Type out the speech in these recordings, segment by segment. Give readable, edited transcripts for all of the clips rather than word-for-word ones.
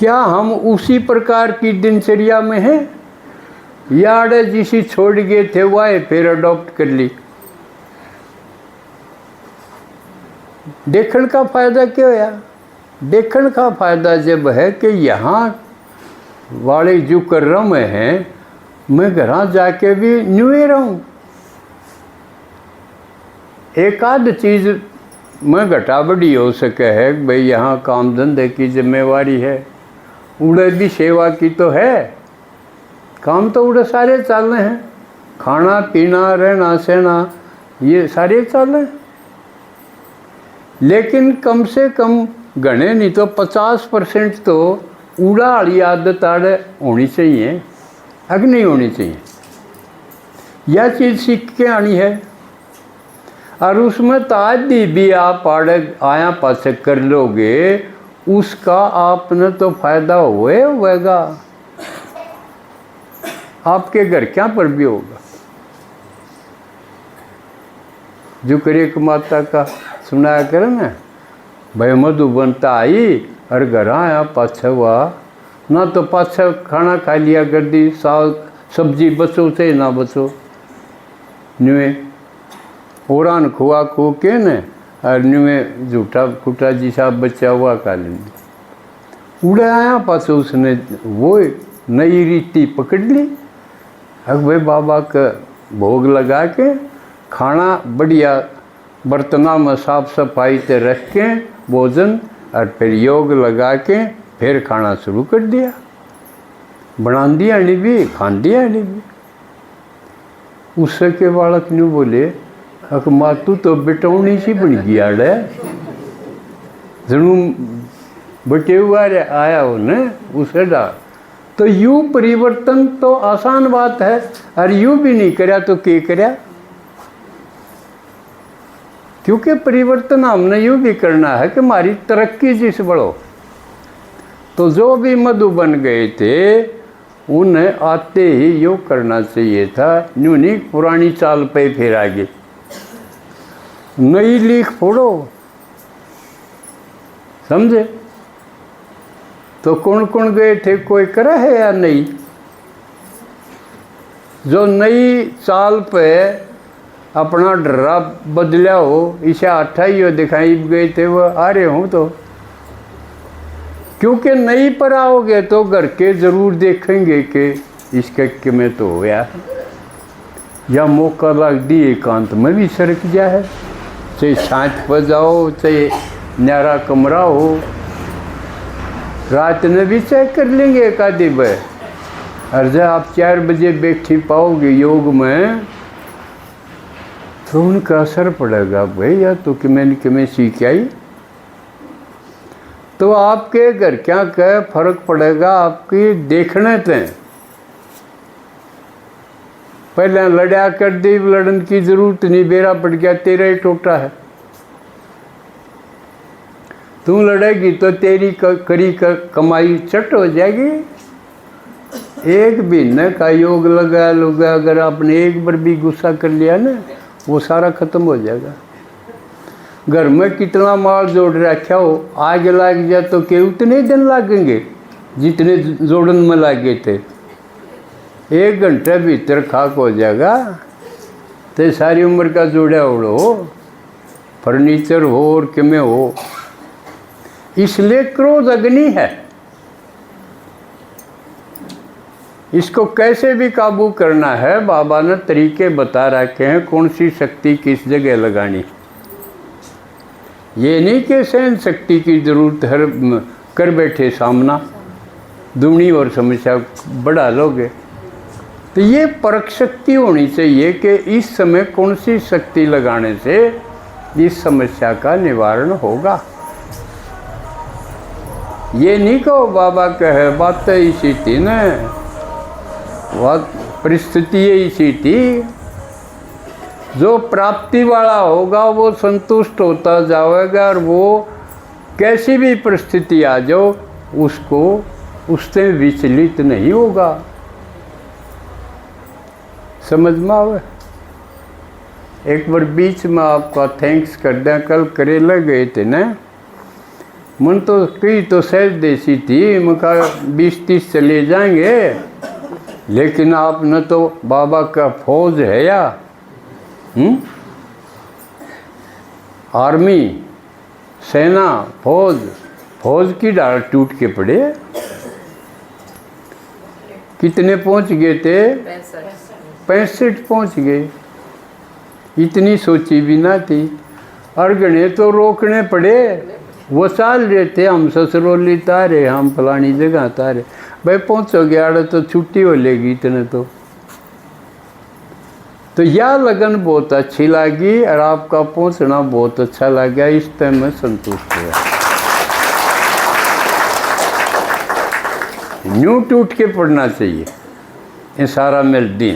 क्या हम उसी प्रकार की दिनचर्या में हैं या जिसे छोड़ गए थे वह फिर अडॉप्ट कर ली? देखने का फायदा क्या होया? देखने का फायदा जब है कि यहाँ वाले जो कर रहा मैं हैं, मैं घर जाके भी न्यूए रहूँ। एक आध चीज़ में घटा बढ़ी हो सके है कि भाई यहाँ काम धंधे की जिम्मेवारी है, उड़े भी सेवा की तो है, काम तो उड़े सारे चल रहे हैं, खाना पीना रहना सहना ये सारे चल रहे हैं। लेकिन कम से कम गणे नहीं तो 50% तो उड़ा वाली आदत आड़े होनी चाहिए, अग नहीं होनी चाहिए। यह चीज़ सीख के आनी है और उसमें तादी भी आप आड़े आया पास कर लोगे, उसका आपने तो फायदा होएगा, आपके घर क्या पर भी होगा। जो करे एक माता का सुनाया करे ना, भाई मधुबनता आई और घर आया पाछा हुआ ना, तो पाछा खाना खा लिया कर दी, साग सब्जी बचो से ना बचो नुए ओरान खुआ खो के न और नुए झूठा खुटा जी साहब बचा हुआ खा लेंगे। उड़े आया पाछो उसने वो नई रीति पकड़ ली। अब भाई बाबा का भोग लगा के खाना बढ़िया बर्तना में साफ सफाई से रख के भोजन और फिर योग लगा के फिर खाना शुरू कर दिया। बना दिया नहीं भी खान दिया नहीं भी। उससे के बालक ने बोले अक मातू तो बेटौनी सी बन गया है, जरूर बटे हुआ आया हो न उसे डाल। तो यूँ परिवर्तन तो आसान बात है और यूँ भी नहीं करया तो क्या करया? क्योंकि परिवर्तन हमने यूँ भी करना है कि हमारी तरक्की जिस बढ़ो। तो जो भी मधु बन गए थे उन्हें आते ही योग करना चाहिए था, यूँ नहीं पुरानी चाल पे फिर आगे नई लीख फोड़ो, समझे? तो कौन कौन गए थे, कोई करा है या नहीं? जो नई चाल पे अपना डरा बदला हो, इसे 28 दिखाई गए थे वो आ रहे हूँ। तो क्योंकि नई पर आओगे तो घर के ज़रूर देखेंगे कि इसके कि में तो होया या मौका लग दी एकांत में भी सरक जाए, चाहे छाँच पर जाओ चाहे न्यारा कमरा हो, रात में भी चेक कर लेंगे एक आधी बार। और जब आप 4 बजे बैठी पाओगे योग में तो उनका असर पड़ेगा भाई या तो कि मैंने सीख आई। तो आपके घर क्या क्या फर्क पड़ेगा आपकी देखने से। पहले लड़ा कर दी, लड़न की जरूरत नहीं, बेरा पड़ गया तेरा ही टोटा है। तू लड़ेगी तो तेरी करी कमाई चट हो जाएगी। एक महीने का योग लगा लोगा, अगर आपने एक बार भी गुस्सा कर लिया ना वो सारा खत्म हो जाएगा। घर में कितना माल जोड़ रखा हो, आग लग जाए तो के उतने दिन लगेंगे जितने जोड़न में लगे थे। 1 घंटे भीतर खाक हो जाएगा। तो सारी उम्र का जोड़ा उड़ो, फर्नीचर हो और किमें हो। इसलिए क्रोध अग्नि है, इसको कैसे भी काबू करना है बाबा ने तरीके बता रखे हैं, कौन सी शक्ति किस जगह लगानी। ये नहीं कि सहन शक्ति की जरूरत हर कर बैठे सामना, दुगनी और समस्या बढ़ा लोगे। तो ये परख शक्ति होनी चाहिए कि इस समय कौन सी शक्ति लगाने से इस समस्या का निवारण होगा। ये नहीं कहो बाबा कहे बात तो इसी थी न, वह परिस्थिति इसी थी। जो प्राप्ति वाला होगा वो संतुष्ट होता जाएगा और वो कैसी भी परिस्थिति आ जाओ उसको उससे विचलित नहीं होगा। समझ में आवे? एक बार बीच में आपका थैंक्स कर दें, कल करेला गए थे ना, मन तो कई तो सहज देसी थी, मका 20-30 चले जाएंगे, लेकिन आप न तो बाबा का फौज है या आर्मी, सेना, फौज की डाल टूट के पड़े। कितने पहुंच गए थे? 65 पहुंच गए। इतनी सोची भी ना थी। अर्गणे तो रोकने पड़े, वो चाल रहे थे, हम ससुरौली तारे, हम फलानी जगह तारे। भाई पहुंचोगे आड़े तो छुट्टी हो लेगी इतने तो यह लगन बहुत अच्छी लगी और आपका पहुंचना बहुत अच्छा लगा। इस टाइम में संतुष्ट हुआ। न्यू टूट के पड़ना चाहिए, ये सारा मिल दी।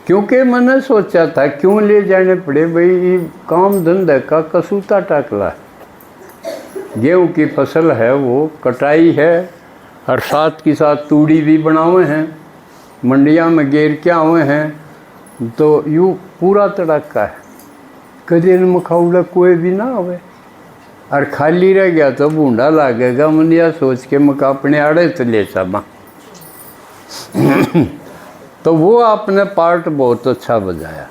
क्योंकि मैंने सोचा था क्यों ले जाने पड़े भाई, काम धंधे का कसूता टाकला, गेहूँ की फसल है वो कटाई है और साथ के साथ तूड़ी भी बनाए हैं, मंडिया में गेर क्या हुए हैं, तो यूँ पूरा तड़का है। कदे मखाउड़ा कोई भी ना होवे और खाली रह गया तो बूंदा लागेगा। मन यह सोच के मका अपने आड़े तो ले चाबा तो वो आपने पार्ट बहुत अच्छा बजाया।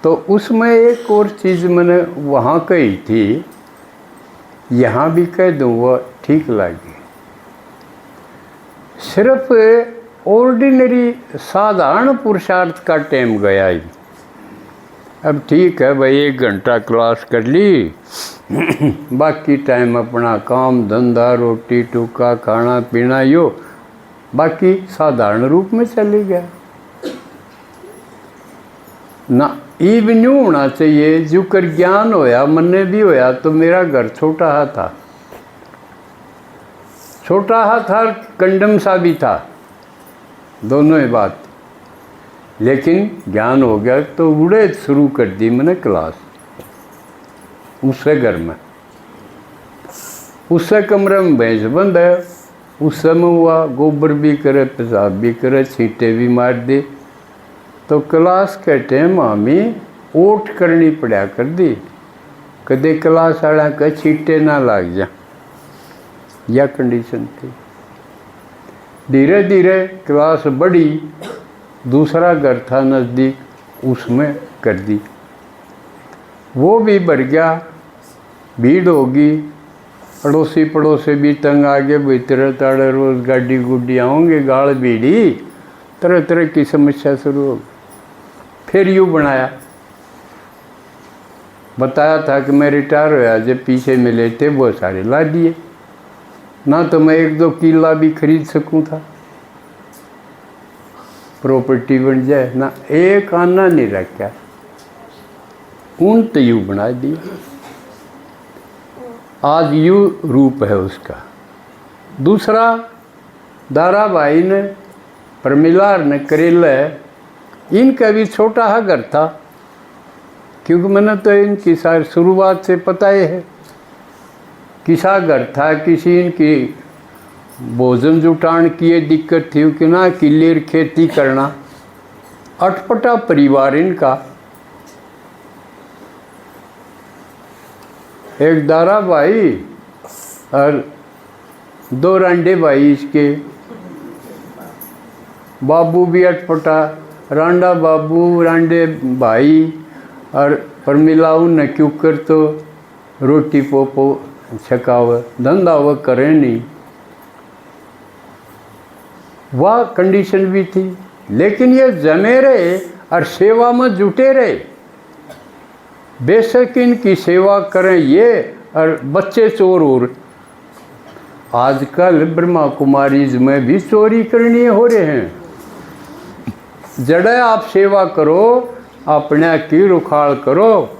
तो उसमें एक और चीज़ मैंने वहाँ कही थी, यहाँ भी कह दूँ, वो ठीक लगी। सिर्फ ऑर्डिनरी साधारण पुरुषार्थ का टाइम गया ही। अब ठीक है भाई 1 घंटा क्लास कर ली, बाकी टाइम अपना काम धंधा, रोटी टुका, खाना पीना, यो बाकी साधारण रूप में चली गया ना। न्यू होना चाहिए। जो कर ज्ञान होया, मन ने भी होया, तो मेरा घर छोटा हा था, छोटा हा था, कंडम सा भी था, दोनों ही बात। लेकिन ज्ञान हो गया तो उड़े शुरू कर दी मैंने क्लास उससे घर में। उससे कमरे में भैंस बंद है, उस समय हुआ गोबर भी करे, पेशाब भी करे, छींटे भी मार दे। तो क्लास के टाइम हमें ओट करनी पड़ा कर दी, कदे क्लास वाला का छींटे ना लग जा, यह कंडीशन थी। धीरे धीरे क्लास बढ़ी, दूसरा घर था नज़दीक, उसमें कर दी, वो भी बढ़ गया, भीड़ होगी, पड़ोसी पड़ोसी भी तंग आ गए, भाई तरह ताड़े रोज़ गाड़ी गुड्डी आओगे, गाड़ बीड़ी, तरह तरह की समस्या शुरू हो। फिर यूँ बनाया, बताया था कि मैं रिटायर होया, जब पीछे मिले थे वो सारे ला दिए, ना तो मैं 1-2 किला भी खरीद सकूं था, प्रॉपर्टी बन जाए ना, एक आना नहीं रखा, उन तो यूँ बना दिया। आज यूँ रूप है उसका। दूसरा दारा भाई ने, प्रमिलार ने, करेला है, इनका भी छोटा हा घर था, क्योंकि मैंने तो इनकी सारी शुरुआत से पता ही है किसा घर था। किसी इनकी भोजन जुटान की ये दिक्कत थी कि ना, किलेर खेती करना, अटपटा परिवार इनका। एक दारा भाई और 2 रांडे भाई इसके, बाबू भी अटपटा, रांडा बाबू, रांडे भाई, और परमिलाऊ न क्यों कर तो रोटी पोपो छकाव, धंधा वह करे नहीं, वह कंडीशन भी थी। लेकिन ये जमे रहे और सेवा में जुटे रहे, बेशक इनकी सेवा करें ये, और बच्चे चोर और आजकल ब्रह्मा कुमारीज में भी चोरी करनी हो रहे हैं। जड़े आप सेवा करो, अपने की रुखाड़ करो।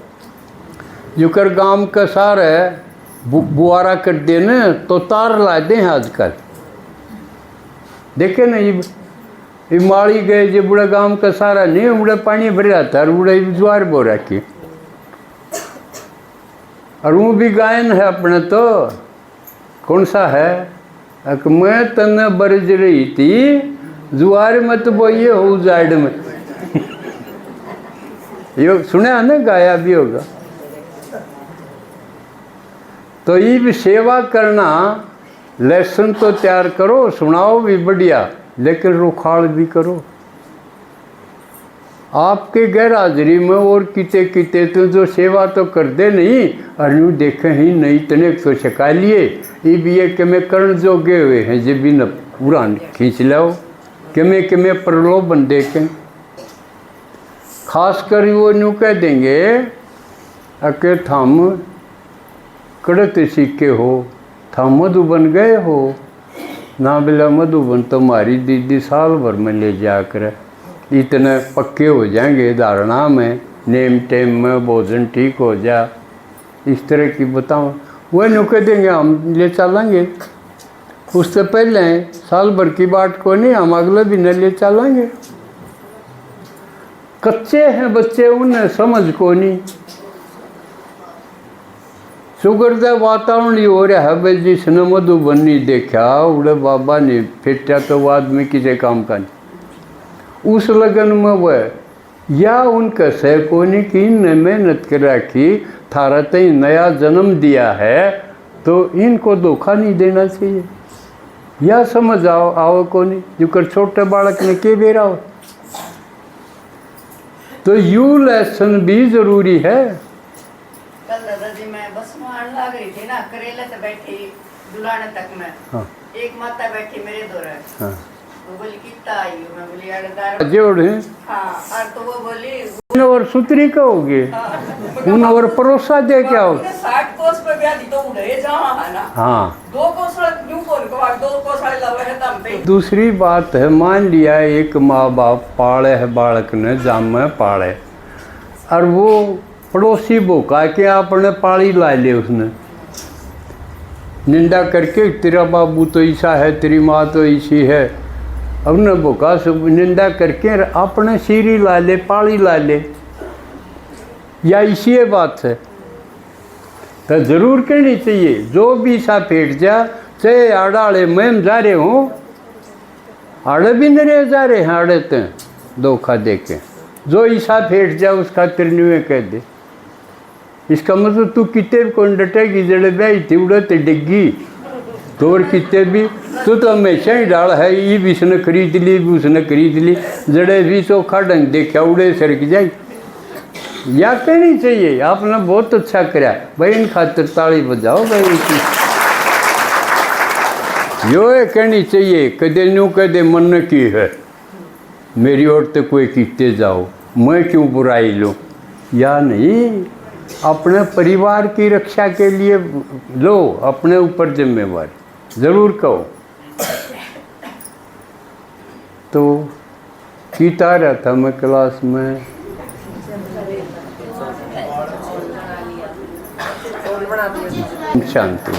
जुकर गांव का सारे बुआरा कर देने तो तार ला दें आजकल, देखे ना, ये माड़ी गए जो बुढ़ा गांव का सारा नहीं, बुढ़ा पानी भर जाता है, बुढ़ा ज्वार बो रखी, और वो भी गायन है अपने तो, कौन सा है, अक मैं तने बरज रही थी जुआर मत बोइए हो जाड़ में। ये सुना ना, गाया भी होगा। तो ये भी सेवा करना, लेसन तो तैयार करो, सुनाओ भी बढ़िया, लेकिन रुखाड़ भी करो। आपके गैर हाजिरी में और किते किते तो जो सेवा तो कर दे नहीं, और यूँ देखे ही नहीं तने तो छका लिए, ये भी ये कि मैं कर्ण जोगे हुए हैं, जब भी न पूरा खींच लो कि मैं प्रलोभन देखें। खास कर वो यूँ कह देंगे अके थम कड़त सीखे हो, थम मधुबन गए हो ना, बिला मधुबन तुम्हारी दीदी साल भर में ले जाकर इतने पक्के हो जाएंगे धारणा में, नेम टेम में भोजन ठीक हो जा, इस तरह की बताऊँ। वह यूँ कह देंगे हम ले चलेंगे, उससे पहले साल भर की बात को नहीं, हम अगले भी न ले चलेंगे। कच्चे हैं बच्चे, उन्हें समझ को नहीं। शुगर का वातावरण ही हो रहा है भाई, जिसने मधुबन नहीं देखा उड़े बाबा नहीं फिटा तो वो आदमी किसी काम का नहीं। उस लगन में वह या उनका सह को नहीं कि इनने मेहनत कर रखी, थारा तई नया जन्म दिया है तो इनको धोखा नहीं देना चाहिए। या समझ आओ को नहीं, जो कर छोटे बालक ने के बेरा हो। तो यू लेसन भी जरूरी है। कल दादाजी मैं बस में आने लग रही थी ना, करेले से बैठी दुलाने तक में। हाँ। एक माता बैठी मेरे दौर। हाँ। वो बोली कितना आई हो, मैं बोली अड़दार। जोड़ है। हाँ, और तो वो बोली और सुतरी कहोगे, उन और परोसा दे क्या हो। 60 कोस पे ब्याह दी तो उड़े जहाँ है ना। हाँ। 2 कोस न्यू कोन को 2 कोस लवे है तम पे। दूसरी बात है, मान लिया एक माँ बाप पाले है बालक ने, जामे पाले, और वो पड़ोसी भूखा के आपने पाली ला ले, उसने निंदा करके तेरा बाबू तो ऐसा है, तेरी माँ तो ऐसी है, अब न भूखा से निंदा करके अपने सीरी ला ले, पाली ला ले, या इसी बात है। तो जरूर कहनी चाहिए जो भी सा फेट जा, चाहे आड़े मैम जा रहे हों, आड़े भी नहीं रहे जा रहे हैं, आड़े तो धोखा दे के जो ईसा फेट जा उसका तिरनुए कह दे। इसका मतलब तू कितने को डटेगी, जड़े ब्याई थी उड़ते डिग्गी तो, और कितने भी तू तो हमेशा ही डाल है, ये भी उसने खरीद ली, भी उसने खरीद ली, जड़े भी चोखा ढंग देखा उड़े सरक जाए। या कहनी चाहिए आपने बहुत अच्छा कराया भाई, इन खातिर ताली बजाओ भाई इनकी। यो है कहनी चाहिए, कदे न्यू कदे मन की है मेरी ओर तो कोई कीते जाओ, मैं क्यों बुराई लूँ, या नहीं अपने परिवार की रक्षा के लिए लो अपने ऊपर जिम्मेवारी, ज़रूर कहो। तो कीता रहा था मैं क्लास में, शांति।